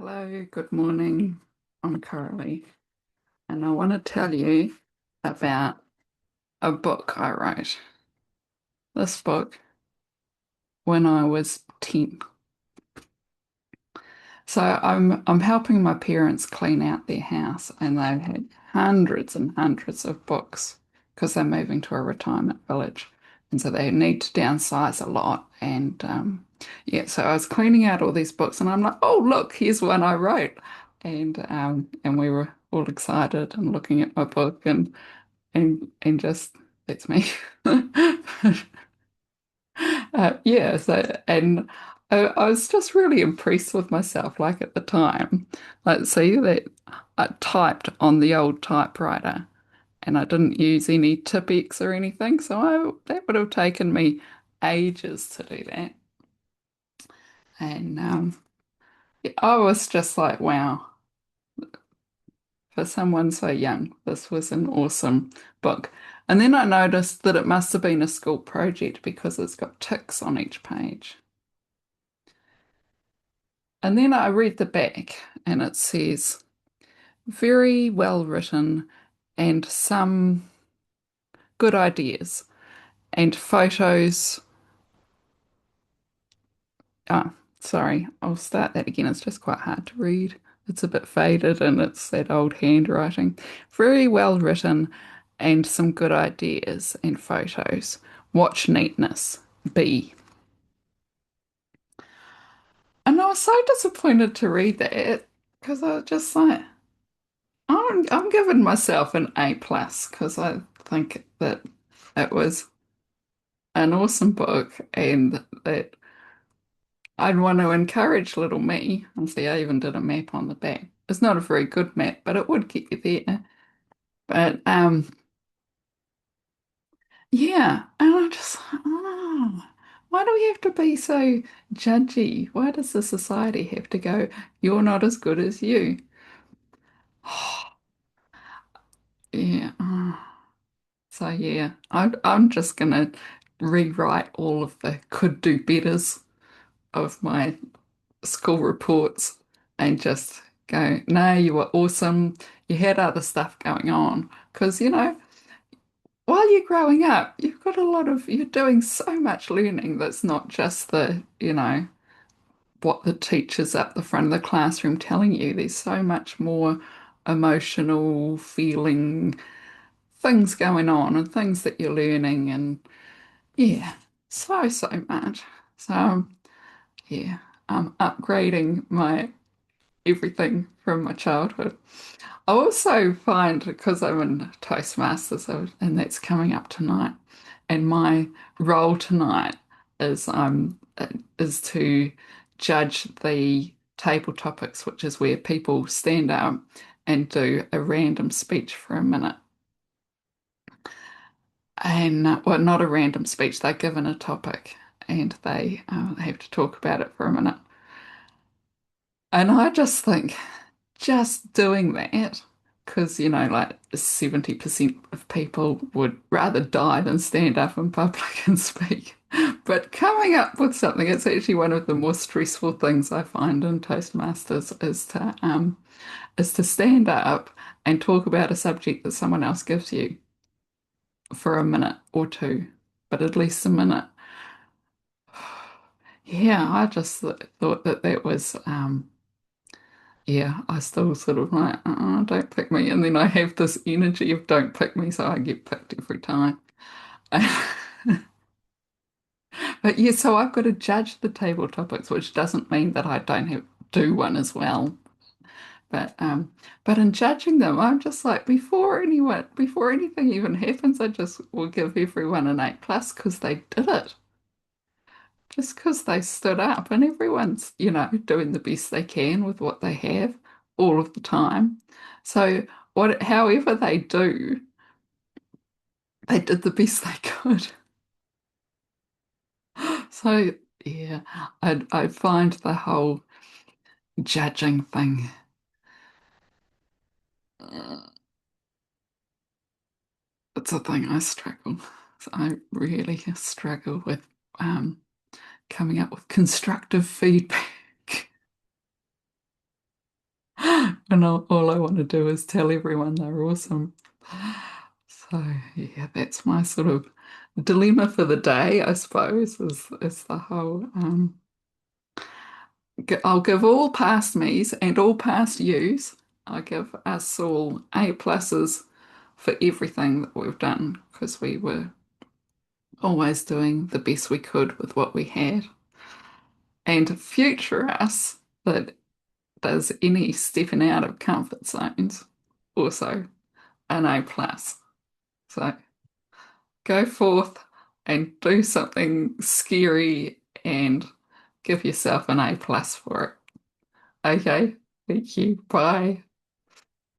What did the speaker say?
Hello, good morning. I'm Carly, and I want to tell you about a book I wrote. This book when I was 10. So I'm helping my parents clean out their house, and they've had hundreds and hundreds of books because they're moving to a retirement village, and so they need to downsize a lot. And yeah, so I was cleaning out all these books, and I'm like, oh look, here's one I wrote, and we were all excited and looking at my book, and just that's me. Yeah, so and I was just really impressed with myself, like at the time. Like, see that I typed on the old typewriter and I didn't use any Tipex or anything, so that would have taken me ages to do that. And I was just like, wow, for someone so young, this was an awesome book. And then I noticed that it must have been a school project because it's got ticks on each page. And then I read the back and it says, very well written and some good ideas and photos. Oh, sorry, I'll start that again. It's just quite hard to read. It's a bit faded and it's that old handwriting. Very well written and some good ideas and photos. Watch neatness. B. And I was so disappointed to read that because I was just like, I'm giving myself an A plus because I think that it was an awesome book and that I'd want to encourage little me. And see, I even did a map on the back. It's not a very good map, but it would get you there. But yeah, and I'm just like, oh, why do we have to be so judgy? Why does the society have to go, you're not as good as you? Yeah. So yeah, I'm just gonna rewrite all of the could do betters of my school reports and just go, no, you were awesome. You had other stuff going on. Because, while you're growing up, you're doing so much learning that's not just what the teachers up the front of the classroom telling you. There's so much more emotional, feeling things going on and things that you're learning. And yeah, so much. So, yeah, I'm upgrading my everything from my childhood. I also find because I'm in Toastmasters and that's coming up tonight, and my role tonight is to judge the table topics, which is where people stand up and do a random speech for a minute. And well, not a random speech, they're given a topic and they have to talk about it for a minute. And I just think just doing that, because, like 70% of people would rather die than stand up in public and speak. But coming up with something, it's actually one of the more stressful things I find in Toastmasters is to stand up and talk about a subject that someone else gives you for a minute or two, but at least a minute. Yeah, I just thought that that was yeah, I still sort of like, don't pick me. And then I have this energy of don't pick me, so I get picked every time. But yeah, so I've got to judge the table topics, which doesn't mean that I don't have do one as well. But in judging them, I'm just like, before anything even happens, I just will give everyone an A plus because they did it. Just because they stood up and everyone's, doing the best they can with what they have all of the time. So however they do, they did the best they could. So yeah, I find the whole judging thing, uh, it's a thing I struggle. So I really struggle with um, coming up with constructive feedback. And all I want to do is tell everyone they're awesome. So yeah, that's my sort of dilemma for the day, I suppose, is the whole I'll give all past me's and all past you's. I give us all A pluses for everything that we've done because we were always doing the best we could with what we had. And future us that does any stepping out of comfort zones, also an A plus. So go forth and do something scary and give yourself an A plus for it. Okay, thank you. Bye.